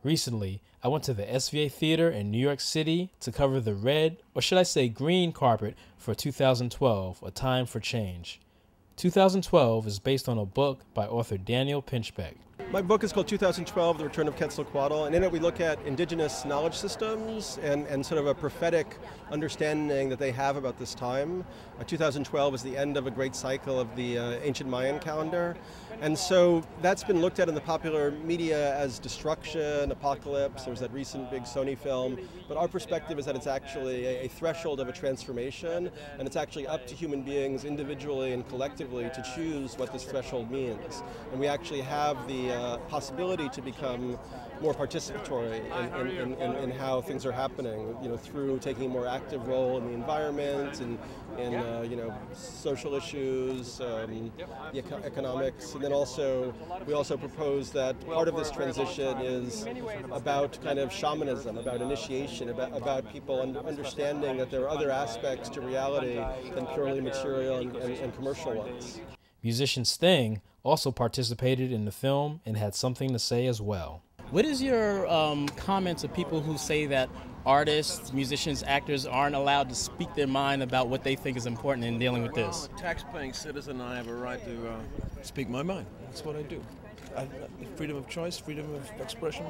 Recently, I went to the SVA Theater in New York City to cover the red, or should I say green carpet for 2012, A Time for Change. 2012 is based on a book by author Daniel Pinchbeck. My book is called 2012, The Return of Quetzalcoatl, and in it we look at indigenous knowledge systems and sort of a prophetic understanding that they have about this time. 2012 is the end of a great cycle of the ancient Mayan calendar, and so that's been looked at in the popular media as destruction, apocalypse. There was that recent big Sony film, but our perspective is that it's actually a threshold of a transformation, and it's actually up to human beings individually and collectively to choose what this threshold means. And we actually have the possibility to become more participatory in how things are happening, through taking a more active role in the environment and in social issues, the economics, and then we also propose that part of this transition is about kind of shamanism, about initiation, about people understanding that there are other aspects to reality than purely material and commercial ones. Musician Sting also participated in the film and had something to say as well. What is your comment to people who say that artists, musicians, actors aren't allowed to speak their mind about what they think is important in dealing with this? I'm a tax-paying citizen. I have a right to speak my mind. That's what I do. Freedom of choice, freedom of expression,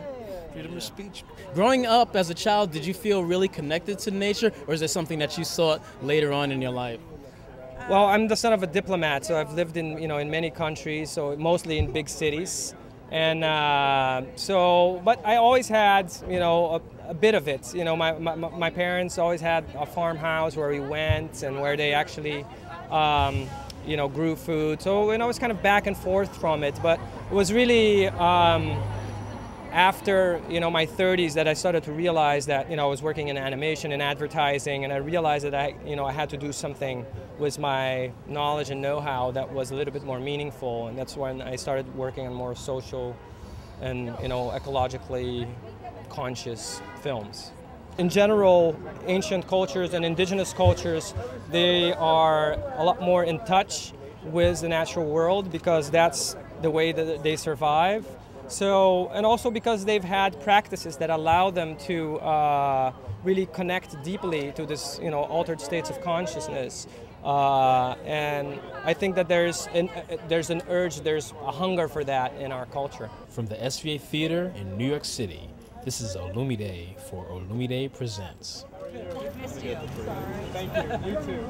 freedom of speech. Growing up as a child, did you feel really connected to nature, or is it something that you sought later on in your life? Well, I'm the son of a diplomat, so I've lived in many countries, so mostly in big cities, and but I always had a bit of it. My parents always had a farmhouse where we went and where they actually grew food. So I was kind of back and forth from it, but it was really after my 30s that I started to realize that I was working in animation and advertising, and I realized that I had to do something with my knowledge and know-how that was a little bit more meaningful, and that's when I started working on more social and ecologically conscious films. In general, ancient cultures and indigenous cultures, they are a lot more in touch with the natural world because that's the way that they survive. So, and also because they've had practices that allow them to really connect deeply to this, altered states of consciousness. And I think that there's an urge, there's a hunger for that in our culture. From the SVA Theater in New York City, this is Olumide for Olumide Presents. Thank you. You too.